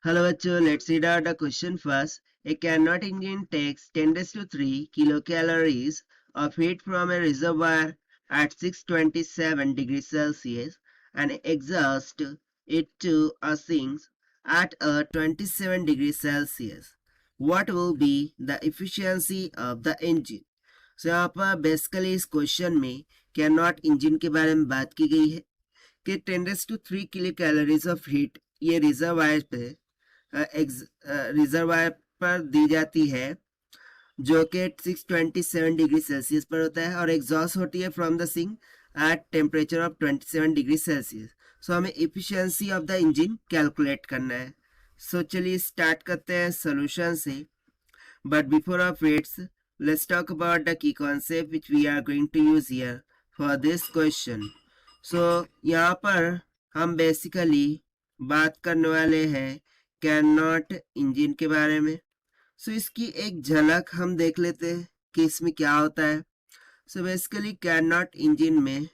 Hello bachcho, let's read out the question first. A Carnot engine takes 10 raised to 3 kilocalories of heat from a reservoir at 627 degrees Celsius and exhausts it to a sink at a 27 degrees Celsius. What will be the efficiency of the engine? So यहाँ पर basically इस question में cannot engine के बारे में बात की गई है कि 10 raised to 3 kilo calories of heat ये रिजर्वायर पर दी जाती है जो कि 627 डिग्री सेल्सियस पर होता है और एग्जॉस्ट होती है from the sink at temperature of 27 degree Celsius. So हमें efficiency of the engine calculate करना है। सो चलिए स्टार्ट करते हैं सोल्यूशन से। But before of its let's talk about the key concept which we are going to use here for this question. So यहाँ पर हम बेसिकली बात करने वाले हैं कैनॉट इंजन के बारे में। सो इसकी एक झलक हम देख लेते हैं कि इसमें क्या होता है। सो बेसिकली कैनॉट इंजन में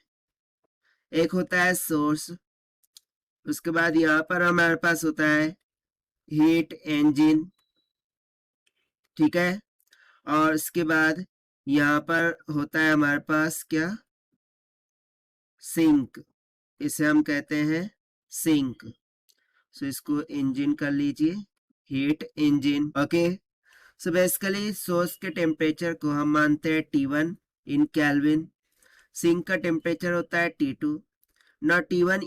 एक होता है सोर्स, उसके बाद यहाँ पर हमारे पास होता है हीट इंजन, ठीक है, और इसके बाद यहाँ पर होता है हमारे पास क्या, सिंक, इसे हम कहते हैं सिंक। सो इसको इंजन कर लीजिए, heat engine, okay. So basically source के टेम्परेचर को हम मानते हैं T1 इन केल्विन, सिंक का टेम्परेचर होता है T2। Now T1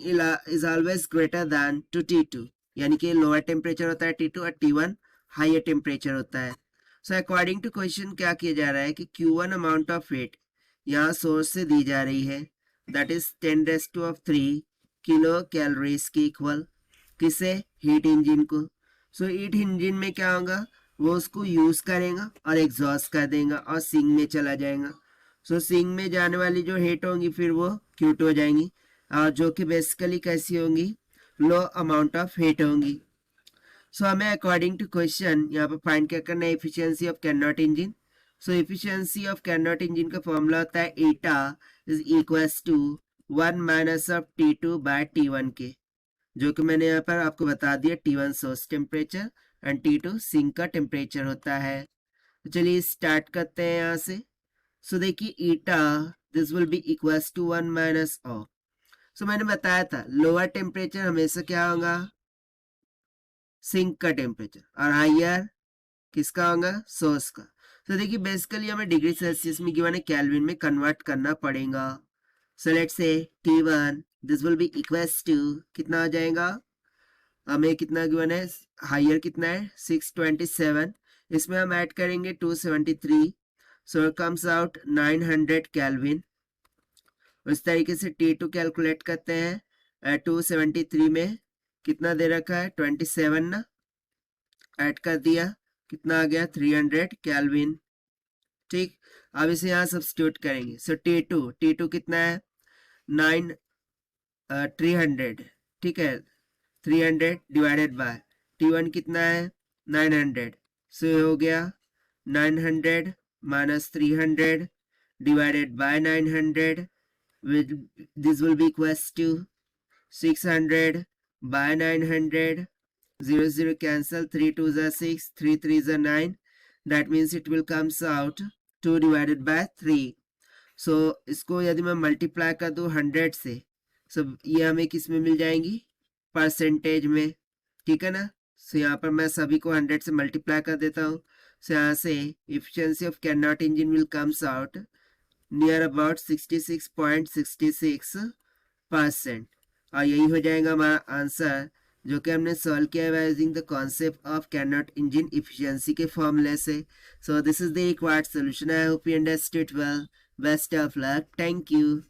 is always greater than to T2, यानी कि लोअर टेम्परेचर होता है T2 और T1 हायर टेम्परेचर होता है। सो अकॉर्डिंग टू क्वेश्चन क्या किया जा रहा है कि Q1 अमाउंट ऑफ हीट यहाँ सोर्स से दी जा रही है, that is 10 raised to 3 kilo calories की इक्वल, किसे, हीट इंजन को। सो हीट इंजन में क्या होगा, वो उसको यूज करेगा और एग्जॉस्ट कर देगा और सिंक में चला जाएगा। सो सिंक में जाने वाली जो हीट होंगी फिर वो क्यूट हो जाएंगी और जो कि बेसिकली कैसी होंगी, लो अमाउंट ऑफ हीट होंगी। सो हमें अकॉर्डिंग टू क्वेश्चन यहाँ पर फाइंड क्या करना है, efficiency of Carnot engine. So efficiency of Carnot engine का फॉर्मूला होता है eta is equals to 1 minus of T2 by T1 के, जो कि मैंने यहाँ पर आपको बता दिया, T1 source temperature and T2 sink का टेम्परेचर होता है। तो चलिए स्टार्ट करते हैं यहाँ से। सो देखिए eta this will be equals to 1 minus of, so मैंने बताया था लोअर टेम्परेचर हमेशा क्या होगा, सिंक का टेम्परेचर, और हायर किसका होगा, सोर्स का। तो देखिए बेसिकली हमें डिग्री सेल्सियस में गिवन है, केल्विन में कन्वर्ट करना पड़ेगा। So let's say T1 this will be equals to, कितना आ जाएगा, हमें कितना गिवन है, हायर कितना है 627, इसमें हम ऐड करेंगे 273, सो कम्स आउट 900 केल्विन। उस तरीके से T2 कैलकुलेट करते हैं, 273 में कितना दे रखा है 27 ना, ऐड कर दिया, कितना आ गया 300 केल्विन, ठीक। अब इसे यहाँ सब्स्टिट्यूट करेंगे। सो T2 कितना है 300, ठीक है, 300 डिवाइडेड बाय T1 कितना है 900, सो हो गया 900 minus 300 divided by 900, this will be equals to 600 by 900, 0 0 cancel, 3 2s are 6, 3 3s are 9, that means it will comes out 2 divided by 3। so इसको यदि मैं मल्टीप्लाई कर दूं 100 से, so ये हमें किस में मिल जाएंगी, परसेंटेज में, ठीक है ना। सो यहाँ पर मैं सभी को 100 से मल्टीप्लाई कर देता हूँ। सो यहाँ से efficiency of Carnot engine will comes out near about 66.66%, और यही हो जाएगा हमारा आंसर जो कि हमने सॉल्व किया है using the concept of Carnot engine efficiency के फॉर्मूले से। So this is the required solution. I hope you understood well. Best of luck, thank you.